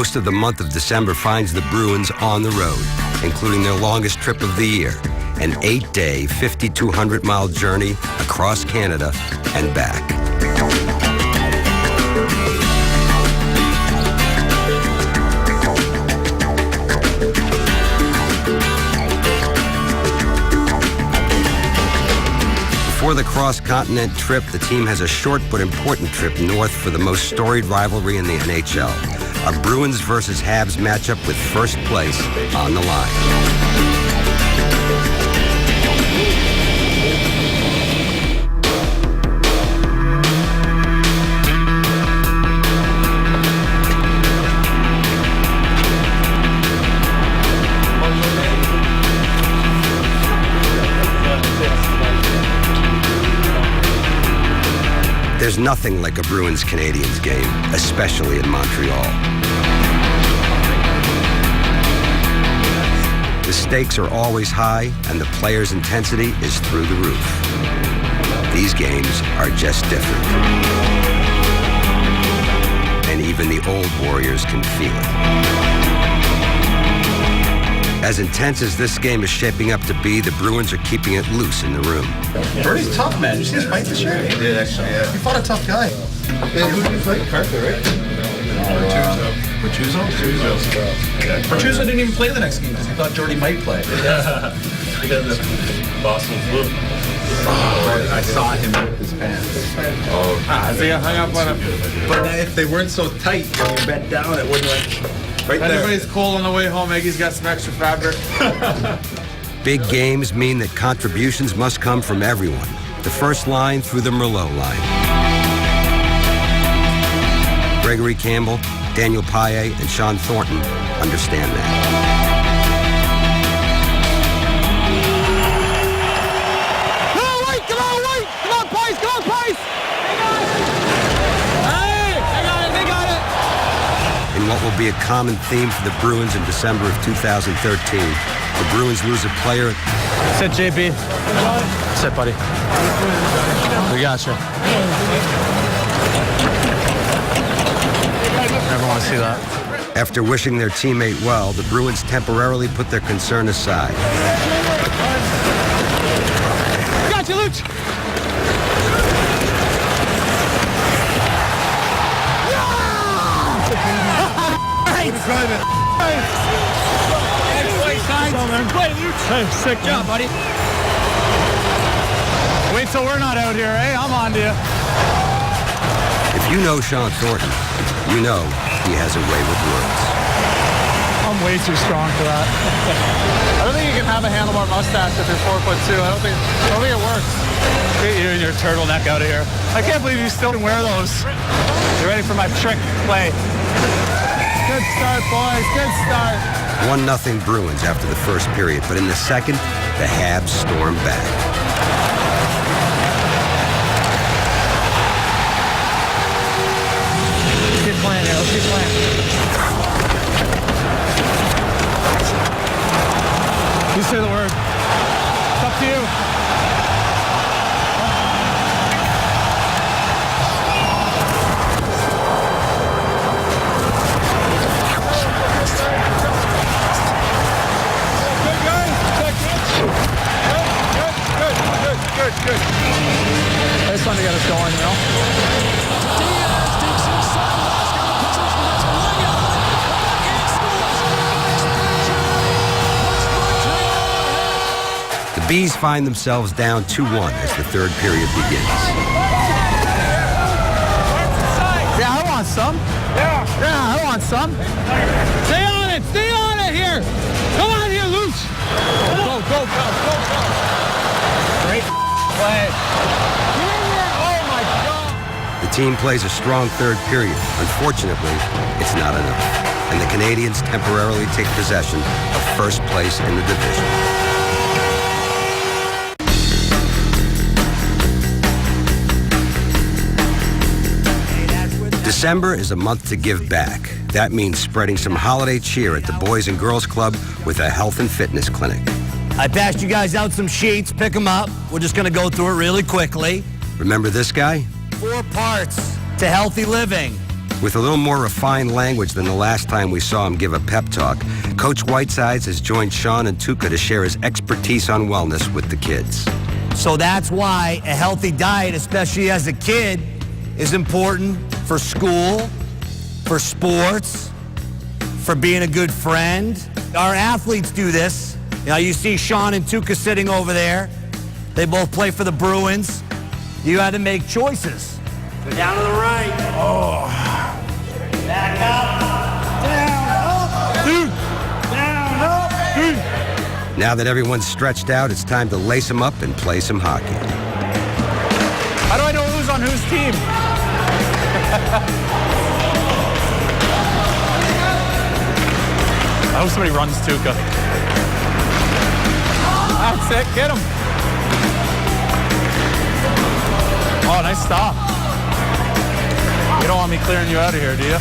Most of the month of December finds the Bruins on the road, including their longest trip of the year, an 8-day, 5,200-mile journey across Canada and back. Before the cross-continent trip, the team has a short but important trip north for the most storied rivalry in the NHL, a Bruins versus Habs matchup with first place on the line. There's nothing like a Bruins-Canadiens game, especially in Montreal. The stakes are always high, and the players' intensity is through the roof. These games are just different. And even the old Warriors can feel it. As intense as this game is shaping up to be, the Bruins are keeping it loose in the room. Bernie's tough, man. Did you see his fight this year? He did, actually, yeah. He fought a tough guy. Yeah, who did he fight? Carter, right? Bertuzzo? Bertuzzo didn't even play the next game because he thought Jordy might play. Yeah. He got the Boston flu. Oh, I saw him with his pants. Oh, they hung up on him. But if they weren't so tight, when you bent down, it wouldn't like... Right Anybody's cold on the way home, Eggie's got some extra fabric. Big games mean that contributions must come from everyone. The first line through the Merlot line. Gregory Campbell, Daniel Paille, and Sean Thornton understand that. Come on, White! Come on, White! Come on, Pice! Come on, Pice! They got it! In what will be a common theme for the Bruins in December of 2013, the Bruins lose a player. Sit, JB. Sit, buddy. We got you. Never want to see that. After wishing their teammate well, the Bruins temporarily put their concern aside. Got you, Luch! Hey, sick job, buddy. Wait till we're not out here, eh? I'm on to you. If you know Sean Thornton, you know he has a way with words. I'm way too strong for that. I don't think you can have a handlebar mustache if you're 4'2". I don't think it works. Get you and your turtleneck out of here. I can't believe you still can wear those. You ready for my trick play? Good start, boys. Good start. 1-0 Bruins after the first period, but in the second, the Habs stormed back. Keep playing, Arrow. Keep playing. You say the word. It's up to you. Good. I just wanted to get us going, you know? The Bees find themselves down 2-1 as the third period begins. Yeah, I want some. Yeah, I want some. Stay on it here. Come on here, Luch. Go. Great play. Oh, my God. The team plays a strong third period. Unfortunately, it's not enough. And the Canadiens temporarily take possession of first place in the division. December is a month to give back. That means spreading some holiday cheer at the Boys and Girls Club with a health and fitness clinic. I passed you guys out some sheets. Pick them up. We're just going to go through it really quickly. Remember this guy? 4 parts to healthy living. With a little more refined language than the last time we saw him give a pep talk, Coach Whitesides has joined Sean and Tuukka to share his expertise on wellness with the kids. So that's why a healthy diet, especially as a kid, is important for school, for sports, for being a good friend. Our athletes do this. Now you see Sean and Tuukka sitting over there. They both play for the Bruins. You had to make choices. Down to the right. Oh. Back up. Down, up. Down, up. Now that everyone's stretched out, it's time to lace them up and play some hockey. How do I know who's on whose team? I hope somebody runs Tuukka. That's it. Get him. Oh, nice stop. You don't want me clearing you out of here, do you?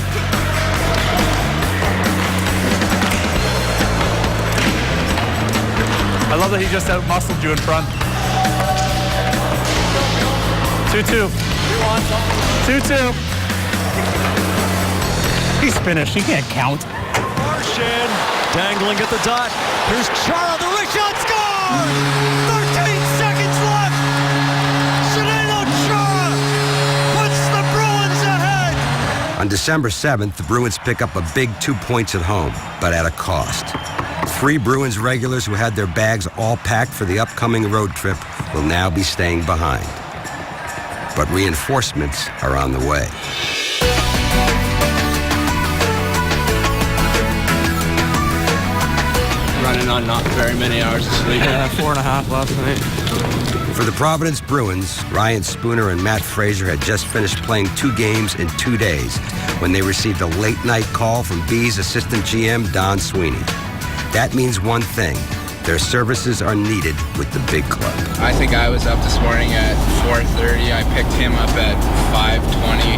I love that he just out-muscled you in front. 2-2. 2-2. He's finished. He can't count. Marchand dangling at the dot. Here's Chara, the wrist shot, score! 13 seconds left. Zdeno Chara puts the Bruins ahead. On December 7th, the Bruins pick up a big 2 points at home, but at a cost. 3 Bruins regulars who had their bags all packed for the upcoming road trip will now be staying behind. But reinforcements are on the way. Running on not very many hours of sleep. Yeah, 4.5 last night. For the Providence Bruins, Ryan Spooner and Matt Fraser had just finished playing 2 games in 2 days when they received a late-night call from B's assistant GM, Don Sweeney. That means one thing. Their services are needed with the big club. I think I was up this morning at 4:30. I picked him up at 5:20.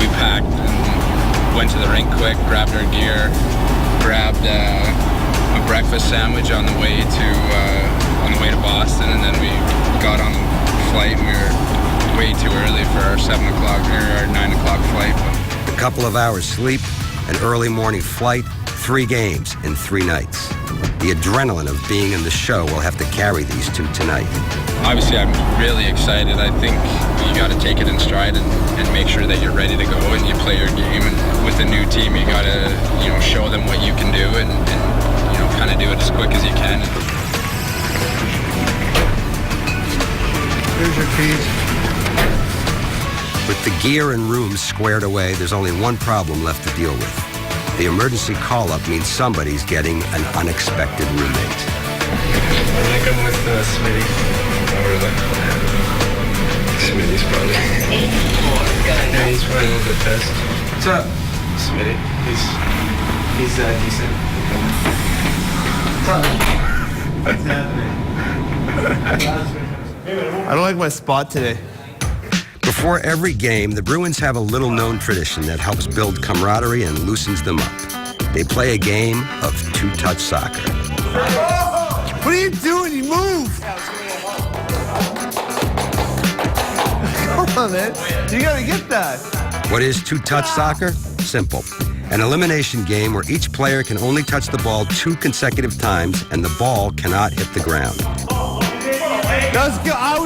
We packed and went to the rink quick, grabbed our gear, grabbed a breakfast sandwich on the way to Boston, and then we got on the flight. We were way too early for our 7 o'clock or our 9 o'clock flight. A couple of hours sleep, an early morning flight, 3 games in 3 nights. The adrenaline of being in the show will have to carry these 2 tonight. Obviously, I'm really excited. I think you got to take it in stride and make sure that you're ready to go and you play your game. And with a new team, you got to show them what you can do and kind of do it as quick as you can. Here's your keys. With the gear and rooms squared away, there's only one problem left to deal with. The emergency call-up means somebody's getting an unexpected roommate. I think I'm with Smitty. Over there. Smitty's probably. Yeah, he's probably a little bit pissed. What's up? Smitty. He's decent. What's up? What's happening? I don't like my spot today. Before every game, the Bruins have a little-known tradition that helps build camaraderie and loosens them up. They play a game of 2-touch soccer. What are you doing? You move! Come on, man. You gotta get that. What is 2-touch soccer? Simple. An elimination game where each player can only touch the ball 2 consecutive times and the ball cannot hit the ground. That was good. I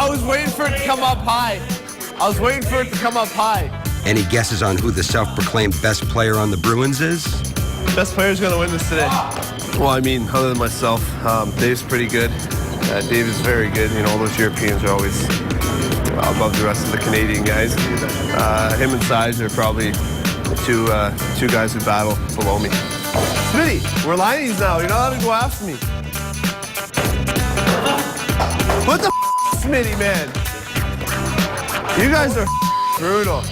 was waiting for it to come up high. Any guesses on who the self-proclaimed best player on the Bruins is? Best player's gonna win this today. Well, I mean, other than myself, Dave's pretty good. Dave is very good. All those Europeans are always above the rest of the Canadian guys. Him and Size are probably the two guys who battle below me. Smitty, we're Lions now. You're not allowed to go after me. What the Smitty, man? You guys are brutal.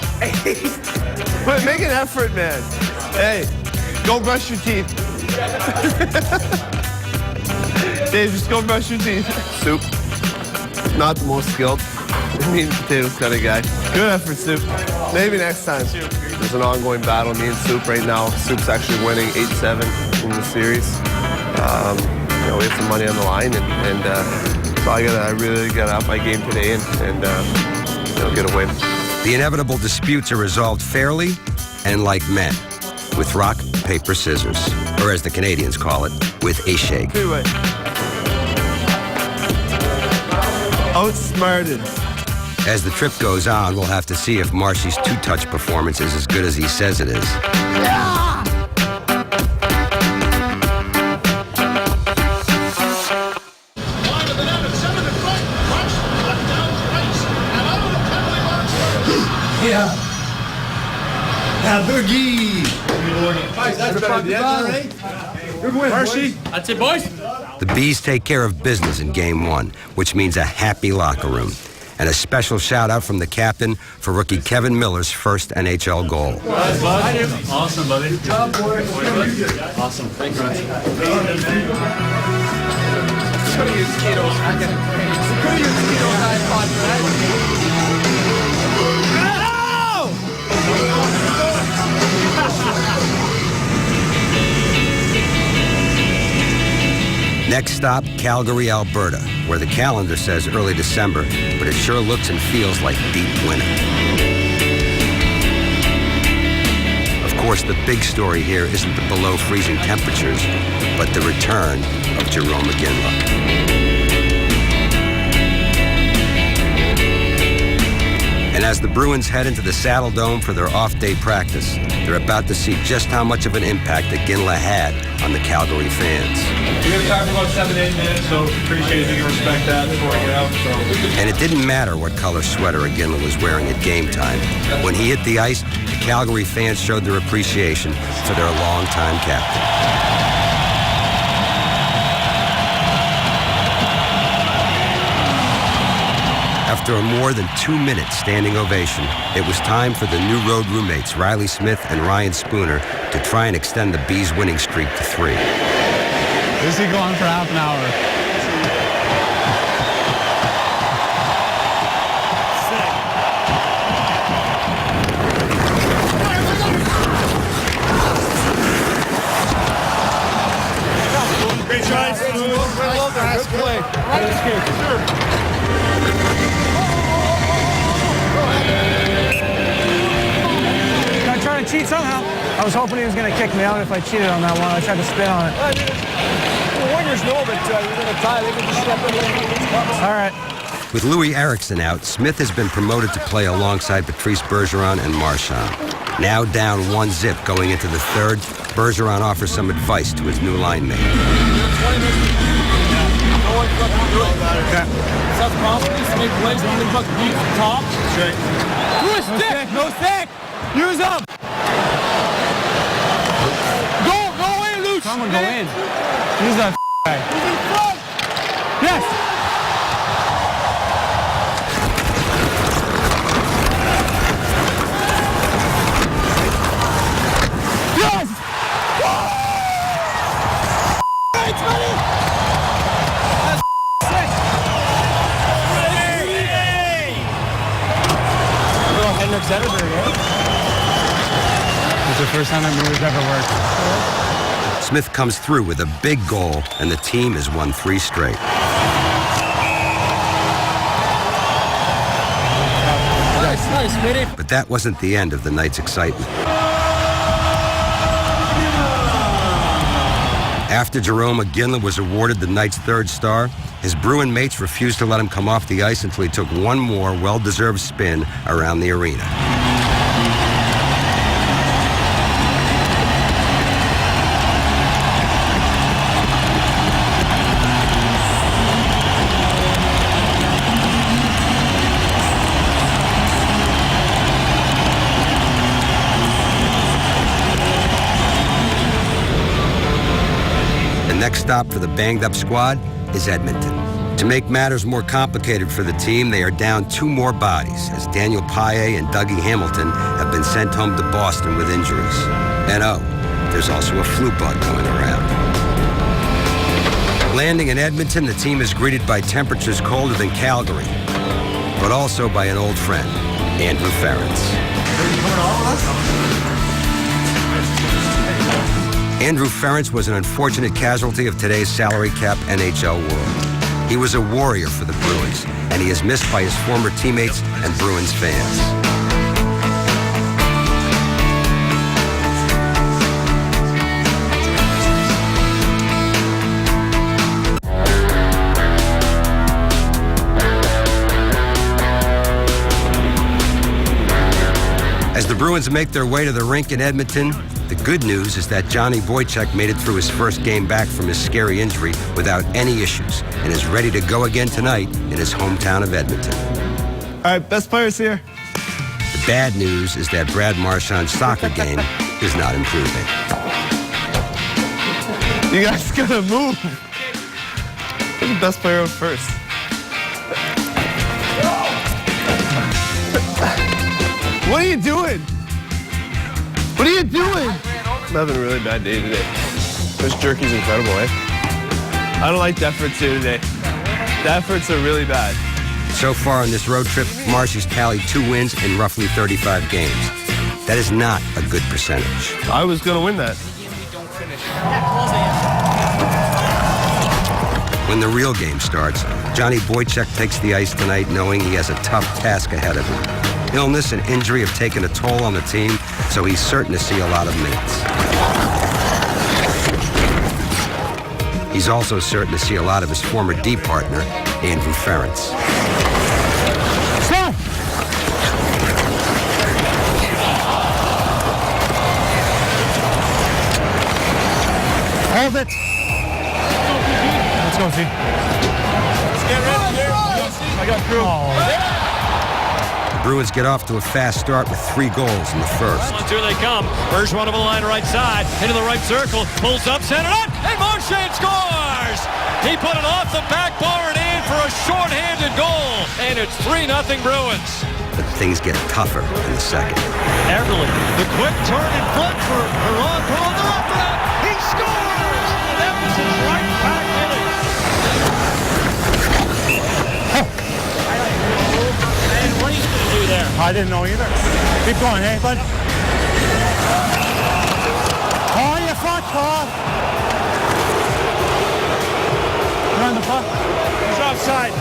But make an effort, man. Hey, go brush your teeth. Dave, just go brush your teeth. Soup. Not the most skilled. Meat and potatoes kind of guy. Good effort, Soup. Maybe next time. There's an ongoing battle, me and Soup right now. Soup's actually winning 8-7 in the series. We have some money on the line, and so I really gotta up my game today and get a win. The inevitable disputes are resolved fairly and like men, with rock, paper, scissors, or as the Canadians call it, with a shake. Outsmarted. As the trip goes on, we'll have to see if Marshy's two-touch performance is as good as he says it is. Boogie! Marshy. That's it, boys. The Bees take care of business in Game 1, which means a happy locker room. And a special shout-out from the captain for rookie Kevin Miller's first NHL goal. Awesome, buddy. Good job, boy. Awesome. Thanks, man. Next stop, Calgary, Alberta, where the calendar says early December, but it sure looks and feels like deep winter. Of course, the big story here isn't the below freezing temperatures, but the return of Jerome McGinley. And as the Bruins head into the Saddle Dome for their off-day practice, they're about to see just how much of an impact that Ginla had on the Calgary fans. We're going to talk for about 7-8 minutes, so appreciate if you can respect that before I get out. And it didn't matter what color sweater Ginla was wearing at game time. When he hit the ice, the Calgary fans showed their appreciation for their longtime captain. After a more than 2-minute standing ovation, it was time for the new road roommates, Riley Smith and Ryan Spooner, to try and extend the Bees' winning streak to 3. This is going for half an hour. Great try, Spooner. Well done. Good play. Nice kick. I tried to cheat somehow. I was hoping he was going to kick me out if I cheated on that one. I tried to spin on it. The winners know that you're going to tie. They can just step in. All right. With Louis Eriksson out, Smith has been promoted to play alongside Patrice Bergeron and Marchand. Now down 1-0 going into the third, Bergeron offers some advice to his new line mate. Okay. South confidence to make plays when they buck deep top. Straight. No stick. Use them. Go in, Luke. Someone go in. Use that guy. Yes. Yes. It's money. Hendricks Edinburgh, It's the first time that move's ever worked. Smith comes through with a big goal, and the team has won 3 straight. Nice, Smitty. But that wasn't the end of the night's excitement. After Jerome McGinley was awarded the night's 3rd star, his Bruin mates refused to let him come off the ice until he took one more well-deserved spin around the arena. Next stop for the banged-up squad is Edmonton. To make matters more complicated for the team, they are down 2 more bodies, as Daniel Paille and Dougie Hamilton have been sent home to Boston with injuries. And there's also a flu bug going around. Landing in Edmonton, the team is greeted by temperatures colder than Calgary, but also by an old friend, Andrew Ference. Andrew Ference was an unfortunate casualty of today's salary cap NHL world. He was a warrior for the Bruins, and he is missed by his former teammates and Bruins fans. Bruins make their way to the rink in Edmonton. The good news is that Johnny Boychuk made it through his first game back from his scary injury without any issues and is ready to go again tonight in his hometown of Edmonton. All right, best players here. The bad news is that Brad Marchand's soccer game is not improving. You guys gotta move. Who's the best player up first? What are you doing? What are you doing? I'm having a really bad day today. This jerky's incredible, eh? I don't like the efforts here today. The efforts are really bad. So far on this road trip, Marshy's tallied 2 wins in roughly 35 games. That is not a good percentage. I was gonna win that. When the real game starts, Johnny Boychuk takes the ice tonight knowing he has a tough task ahead of him. Illness and injury have taken a toll on the team, so he's certain to see a lot of minutes. He's also certain to see a lot of his former D partner, Andrew Ferentz. Stop! Hold it. Let's go, see. Let's get ready here. I got crew. The Bruins get off to a fast start with 3 goals in the first. Here they come. Bergeron over the line right side. Into the right circle. Pulls up, center up, and Marchand scores! He put it off the back bar and in for a short-handed goal. And it's 3-0 Bruins. But things get tougher in the second. Everly, the quick turn in front for Perron. Perron, they're up for that. He scores! And Edmonton's right back in it. And what he's going to do there? I didn't know either. Keep going, hey, bud. Oh, you fuck, Paul. You're on the puck. He's offside.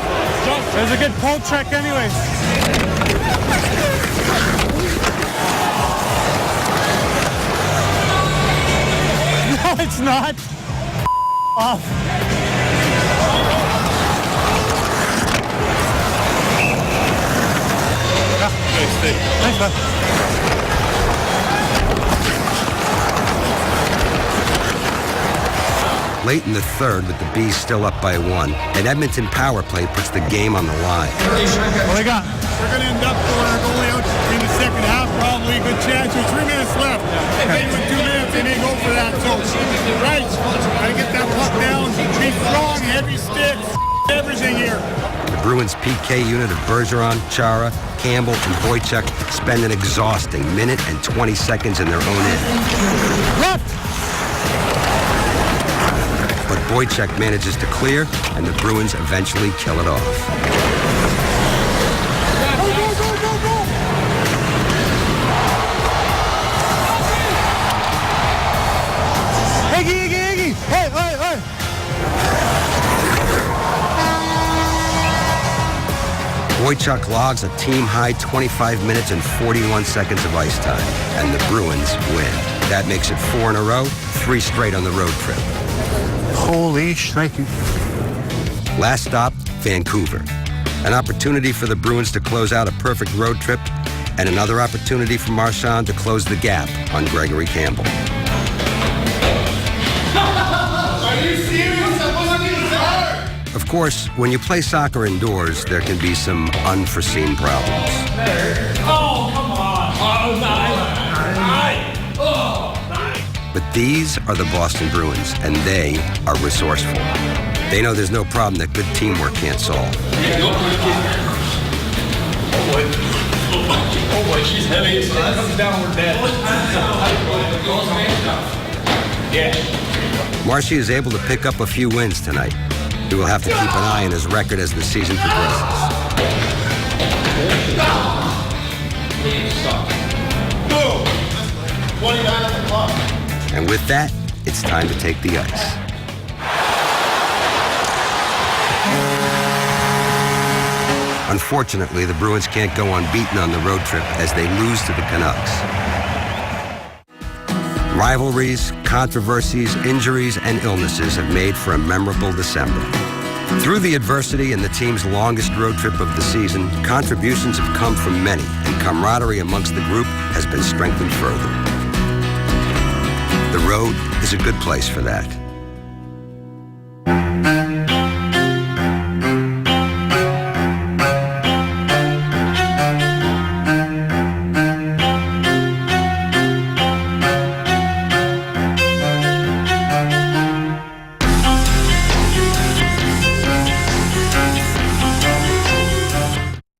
There's a good pull check anyways. No, it's not. Off. Thanks, bud. Late in the third, with the Bees still up by 1, an Edmonton power play puts the game on the line. What we got? We're going to end up throwing our goalie out in the second half, probably a good chance. There's 3 minutes left. Maybe with 2 minutes, they may go for that. So, right, got to get that puck down. Be strong, heavy sticks, everything here. The Bruins' PK unit of Bergeron, Chara, Campbell, and Boychuk spend an exhausting minute and 20 seconds in their own end. Left! But Boychuk manages to clear, and the Bruins eventually kill it off. Go, go, go, go, go! Iggy, Iggy, Iggy! Hey, hey, hey! Boychuk logs a team-high 25 minutes and 41 seconds of ice time, and the Bruins win. That makes it 4 in a row, 3 straight on the road trip. Holy sh! Thank you. Last stop, Vancouver. An opportunity for the Bruins to close out a perfect road trip, and another opportunity for Marchand to close the gap on Gregory Campbell. Are you serious? That wasn't even hard. Of course, when you play soccer indoors, there can be some unforeseen problems. Oh, come on. Oh, nine. But these are the Boston Bruins, and they are resourceful. They know there's no problem that good teamwork can't solve. Oh boy, she's heavy. If that comes down, we're dead. Yeah. Marshy is able to pick up a few wins tonight. He will have to keep an eye on his record as the season progresses. Boom. 29 on the clock. And with that, it's time to take the ice. Unfortunately, the Bruins can't go unbeaten on the road trip as they lose to the Canucks. Rivalries, controversies, injuries, and illnesses have made for a memorable December. Through the adversity and the team's longest road trip of the season, contributions have come from many, and camaraderie amongst the group has been strengthened further. The road is a good place for that.